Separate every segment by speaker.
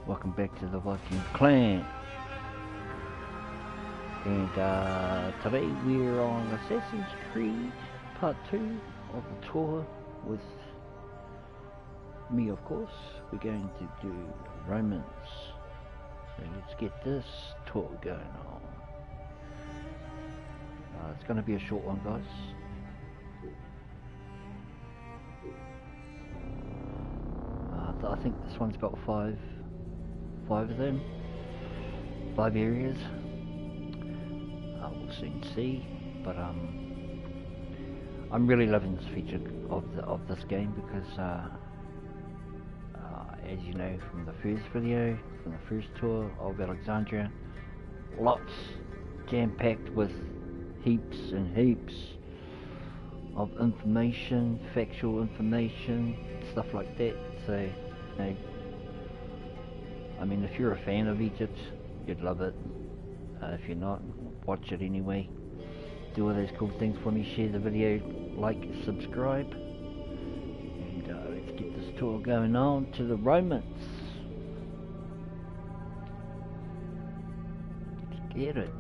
Speaker 1: Welcome back to the Viking Clan. And today we're on Assassin's Creed Part 2 of the tour with me, of course. We're going to do Romans. So let's get this tour going on. It's going to be a short one, guys. I think this one's got five of them, 5 areas. We'll soon see, but I'm really loving this feature of this game because as you know from the first video, from the first tour of Alexandria, lots jam-packed with heaps and heaps of information, factual information, stuff like that. So, you know, I mean, if you're a fan of Egypt, you'd love it. If you're not, watch it anyway. Do all those cool things for me. Share the video, like, subscribe. And let's get this tour going on to the Romans. Let's get it.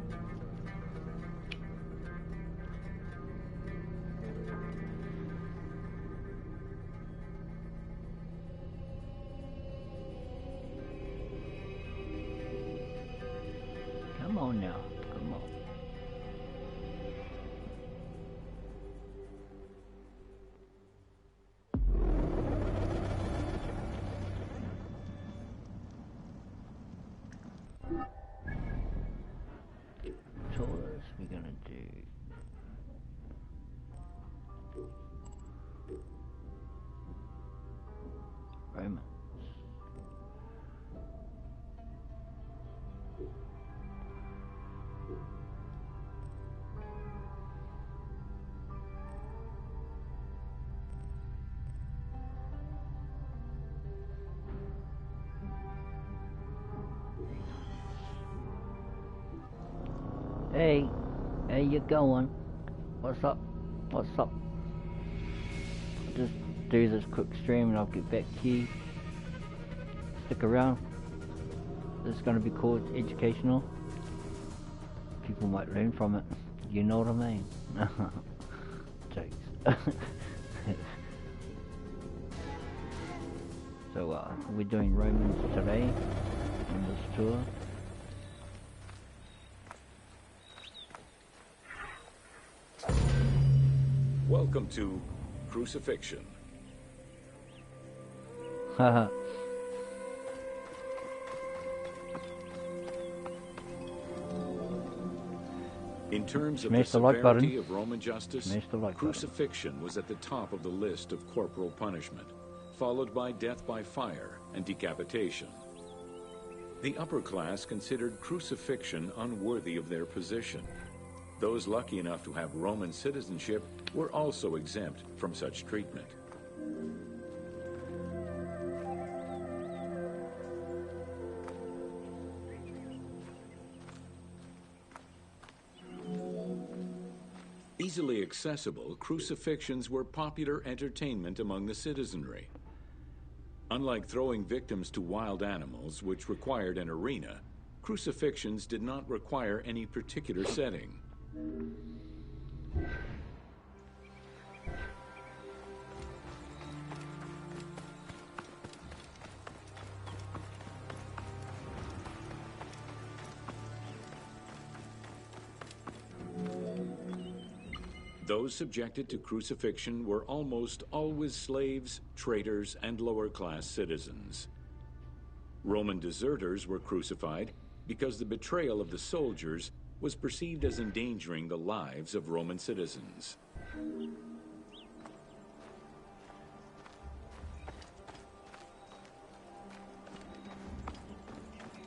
Speaker 1: Come on now, come on. Tours we're gonna do. Romans. Hey, how you going? What's up? What's up? I'll just do this quick stream and I'll get back to you. Stick around. This is going to be called educational. People might learn from it. You know what I mean? Jokes. So we're doing Romans today on this tour.
Speaker 2: Welcome to Crucifixion.
Speaker 1: Haha.
Speaker 2: In terms of
Speaker 1: Smash
Speaker 2: the
Speaker 1: the like
Speaker 2: severity
Speaker 1: button.
Speaker 2: of Roman justice,
Speaker 1: Smash the like
Speaker 2: crucifixion was at the top of the list of corporal punishment, followed by death by fire and decapitation. The upper class considered crucifixion unworthy of their position. Those lucky enough to have Roman citizenship were also exempt from such treatment. Easily accessible, crucifixions were popular entertainment among the citizenry. Unlike throwing victims to wild animals, which required an arena, crucifixions did not require any particular setting. Those subjected to crucifixion were almost always slaves, traitors, and lower-class citizens. Roman deserters were crucified because the betrayal of the soldiers was perceived as endangering the lives of Roman citizens.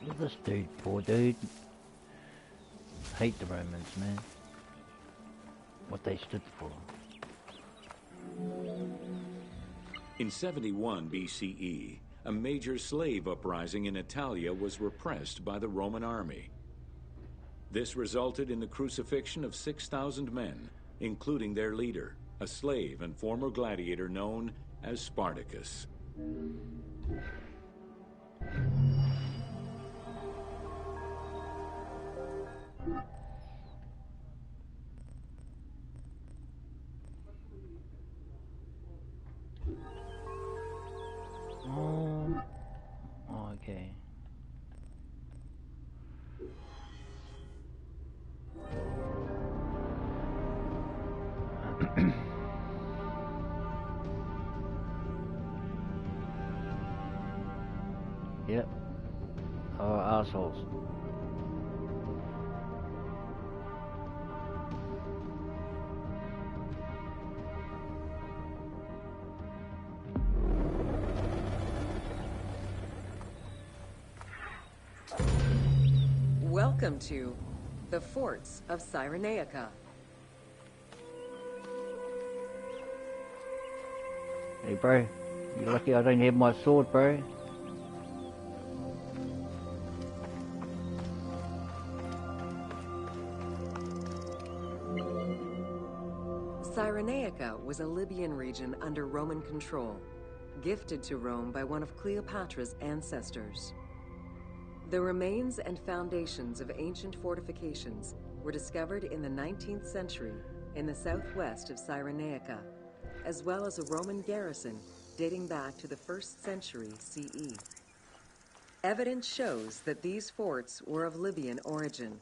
Speaker 1: Look at this dude, poor dude. Hate the Romans, man. What they stood for.
Speaker 2: In 71 BCE, a major slave uprising in Italia was repressed by the Roman army. This resulted in the crucifixion of 6,000 men, including their leader, a slave and former gladiator known as Spartacus.
Speaker 1: Yep. Oh, assholes.
Speaker 3: Welcome to the forts of Cyrenaica.
Speaker 1: Hey, bro. You're lucky I don't have my sword, bro.
Speaker 3: Cyrenaica was a Libyan region under Roman control, gifted to Rome by one of Cleopatra's ancestors. The remains and foundations of ancient fortifications were discovered in the 19th century in the southwest of Cyrenaica, as well as a Roman garrison dating back to the 1st century CE. Evidence shows that these forts were of Libyan origin,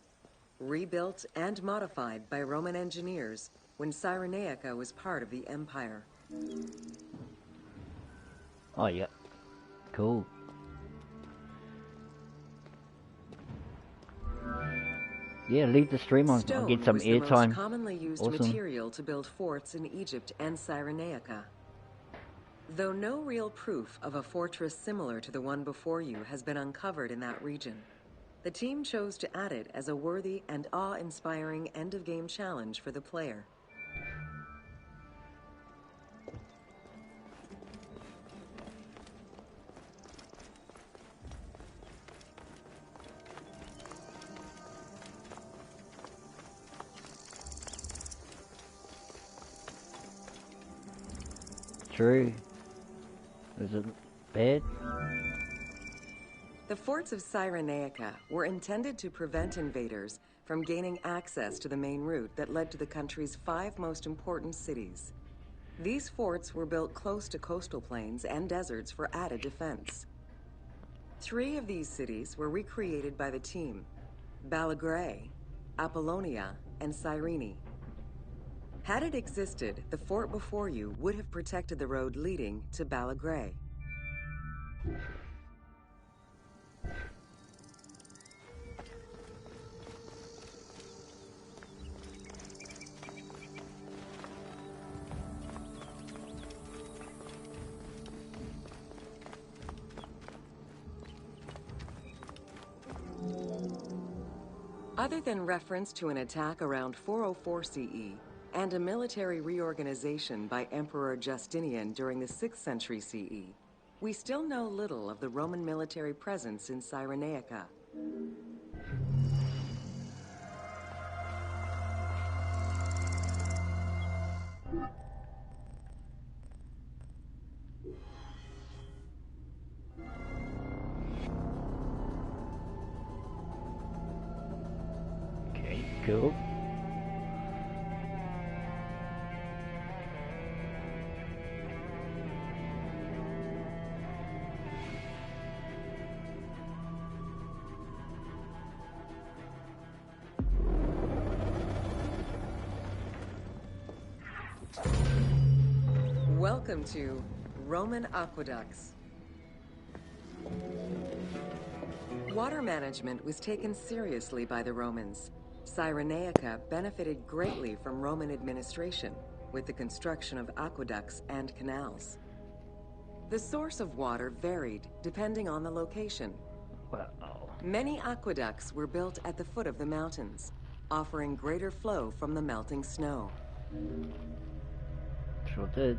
Speaker 3: rebuilt and modified by Roman engineers when Cyrenaica was part of the empire.
Speaker 1: Oh, yeah. Cool. Yeah, leave the stream on. I'll get some
Speaker 3: Stone was the most
Speaker 1: airtime.
Speaker 3: commonly used
Speaker 1: Awesome.
Speaker 3: material to build forts in Egypt and Cyrenaica. Though no real proof of a fortress similar to the one before you has been uncovered in that region, the team chose to add it as a worthy and awe-inspiring end-of-game challenge for the player.
Speaker 1: True. Is it bad?
Speaker 3: The forts of Cyrenaica were intended to prevent invaders from gaining access to the main route that led to the country's 5 most important cities. These forts were built close to coastal plains and deserts for added defense. 3 of these cities were recreated by the team: Balagrae, Apollonia, and Cyrene. Had it existed, the fort before you would have protected the road leading to Balagrae. Other than reference to an attack around 404 CE and a military reorganization by Emperor Justinian during the 6th century CE, we still know little of the Roman military presence in Cyrenaica.
Speaker 1: Okay, cool.
Speaker 3: Welcome to Roman aqueducts. Water management was taken seriously by the Romans. Cyrenaica benefited greatly from Roman administration with the construction of aqueducts and canals. The source of water varied depending on the location.
Speaker 1: Wow.
Speaker 3: Many aqueducts were built at the foot of the mountains, offering greater flow from the melting snow.
Speaker 1: Sure did.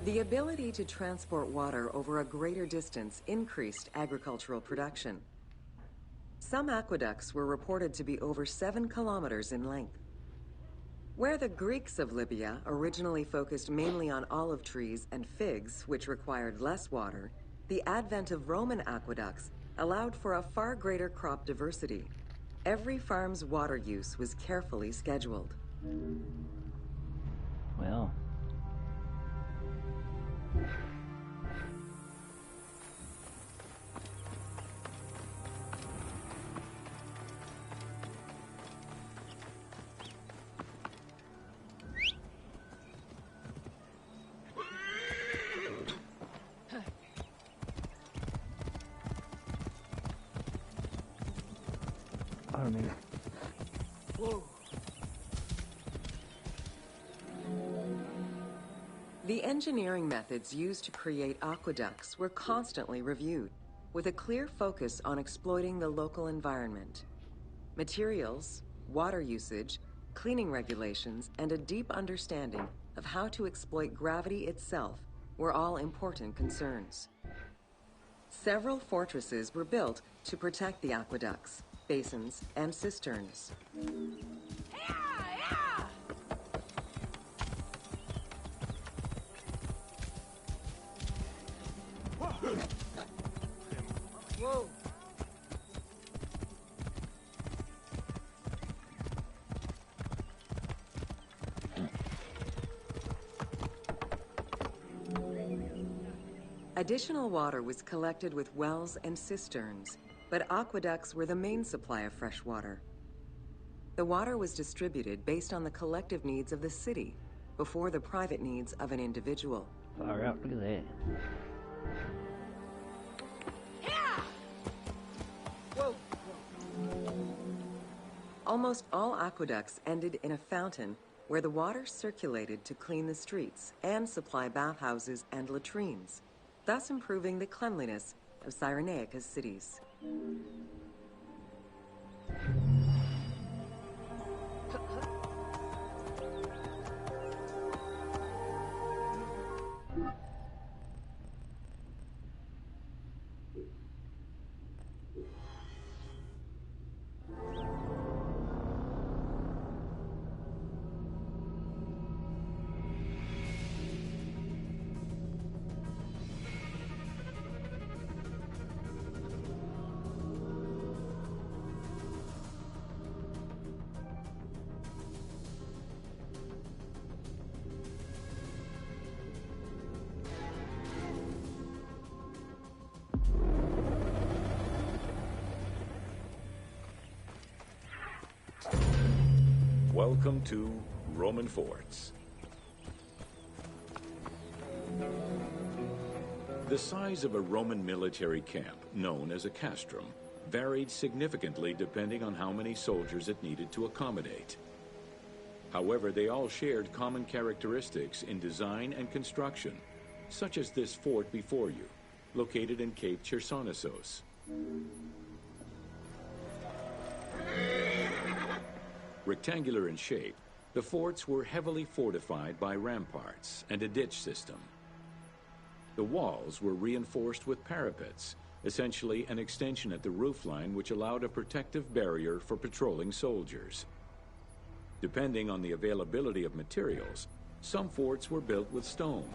Speaker 3: The ability to transport water over a greater distance increased agricultural production. Some aqueducts were reported to be over 7 kilometers in length. Where the Greeks of Libya originally focused mainly on olive trees and figs, which required less water, the advent of Roman aqueducts allowed for a far greater crop diversity. Every farm's water use was carefully scheduled.
Speaker 1: Well. Pardon me.
Speaker 3: Whoa. The engineering methods used to create aqueducts were constantly reviewed, with a clear focus on exploiting the local environment. Materials, water usage, cleaning regulations, and a deep understanding of how to exploit gravity itself were all important concerns. Several fortresses were built to protect the aqueducts, basins, and cisterns. Whoa. Additional water was collected with wells and cisterns, but aqueducts were the main supply of fresh water. The water was distributed based on the collective needs of the city before the private needs of an individual.
Speaker 1: Far out, look at that.
Speaker 3: Whoa. Almost all aqueducts ended in a fountain where the water circulated to clean the streets and supply bathhouses and latrines, thus improving the cleanliness of Cyrenaica's cities.
Speaker 2: Welcome to Roman forts. The size of a Roman military camp, known as a castrum, varied significantly depending on how many soldiers it needed to accommodate. However, they all shared common characteristics in design and construction, such as this fort before you, located in Cape Chersonesos. Rectangular in shape, the forts were heavily fortified by ramparts and a ditch system. The walls were reinforced with parapets, essentially an extension at the roofline which allowed a protective barrier for patrolling soldiers. Depending on the availability of materials, some forts were built with stone,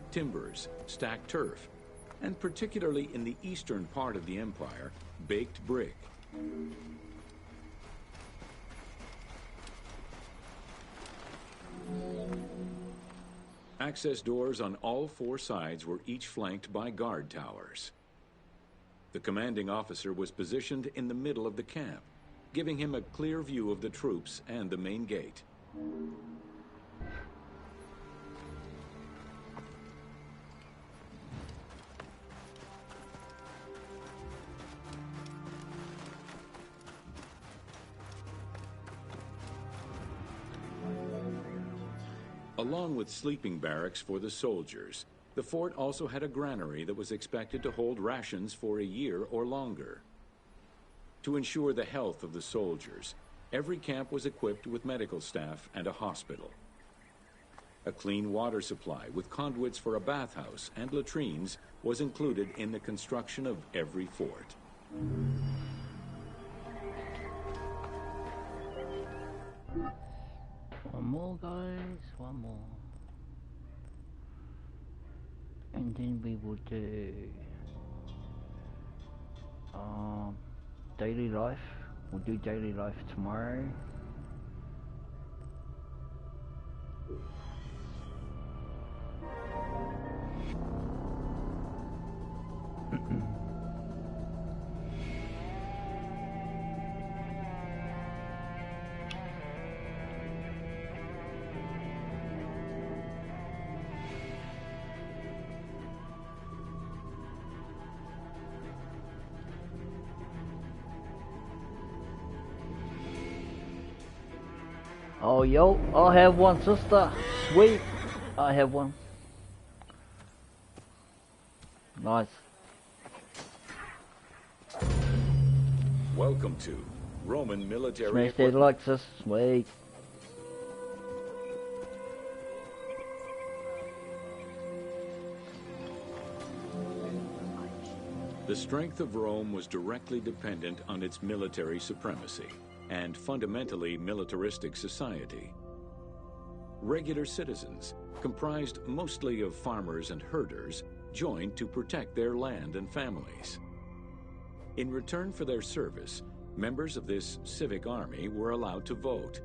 Speaker 2: timbers, stacked turf, and particularly in the eastern part of the empire, baked brick. Access doors on all four sides were each flanked by guard towers. The commanding officer was positioned in the middle of the camp, giving him a clear view of the troops and the main gate. Along with sleeping barracks for the soldiers, the fort also had a granary that was expected to hold rations for a year or longer. To ensure the health of the soldiers, every camp was equipped with medical staff and a hospital. A clean water supply with conduits for a bathhouse and latrines was included in the construction of every fort.
Speaker 1: One more, guys, one more. And then we will do daily life. We'll do daily life tomorrow. Oh, yo, I have one, sister. Sweet. I have one. Nice.
Speaker 2: Welcome to Roman military
Speaker 1: Smash that like, sis. Sweet.
Speaker 2: The strength of Rome was directly dependent on its military supremacy and fundamentally militaristic society. Regular citizens, comprised mostly of farmers and herders, joined to protect their land and families. In return for their service, members of this civic army were allowed to vote.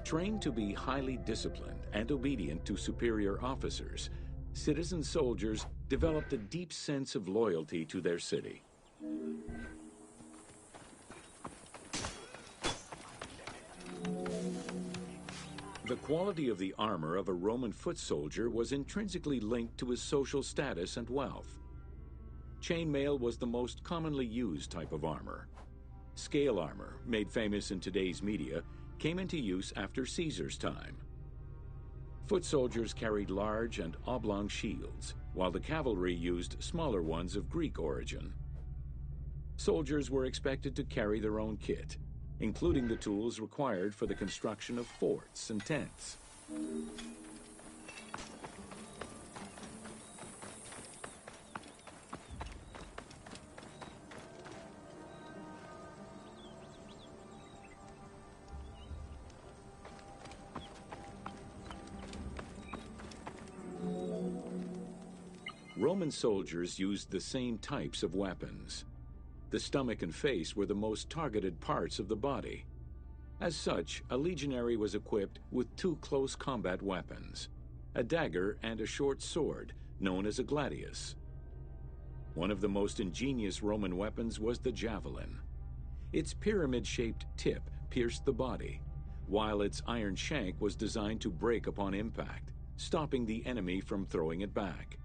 Speaker 2: Trained to be highly disciplined and obedient to superior officers, citizen soldiers developed a deep sense of loyalty to their city. The quality of the armor of a Roman foot soldier was intrinsically linked to his social status and wealth. Chainmail was the most commonly used type of armor. Scale armor, made famous in today's media, came into use after Caesar's time. Foot soldiers carried large and oblong shields, while the cavalry used smaller ones of Greek origin. Soldiers were expected to carry their own kit, including the tools required for the construction of forts and tents. Roman soldiers used the same types of weapons. The stomach and face were the most targeted parts of the body. As such, a legionary was equipped with two close combat weapons, a dagger and a short sword, known as a gladius. One of the most ingenious Roman weapons was the javelin. Its pyramid-shaped tip pierced the body, while its iron shank was designed to break upon impact, stopping the enemy from throwing it back.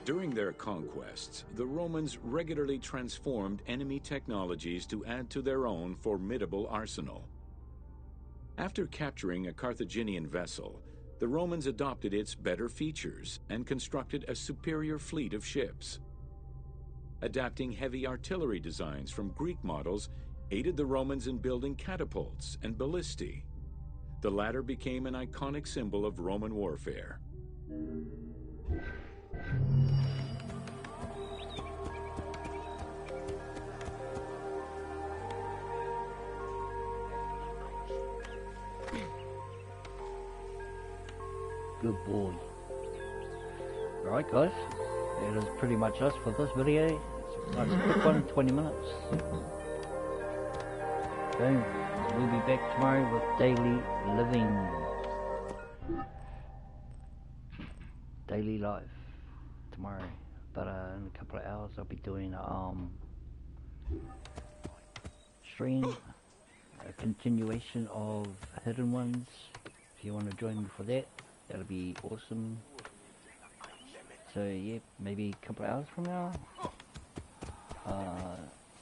Speaker 2: During their conquests, the Romans regularly transformed enemy technologies to add to their own formidable arsenal. After capturing a Carthaginian vessel, the Romans adopted its better features and constructed a superior fleet of ships. Adapting heavy artillery designs from Greek models aided the Romans in building catapults and ballistae. The latter became an iconic symbol of Roman warfare.
Speaker 1: Good boy. Alright guys, that is pretty much us for this video. It's a nice quick one, 20 minutes. So, we'll be back tomorrow with daily living. Daily life tomorrow. But in a couple of hours I'll be doing stream, a continuation of Hidden Ones. If you want to join me for that, that'll be awesome. So yeah, maybe a couple of hours from now.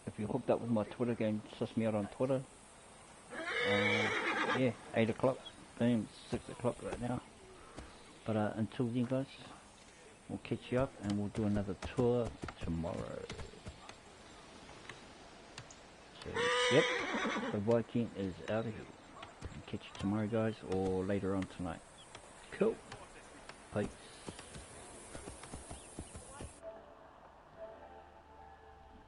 Speaker 1: If you're hooked up with my Twitter, go and suss me out on Twitter. Yeah, 8 o'clock, boom, 6 o'clock right now. But until then guys, we'll catch you up and we'll do another tour tomorrow. So yep, the Viking is out of here. Catch you tomorrow guys, or later on tonight. Cool. Peace.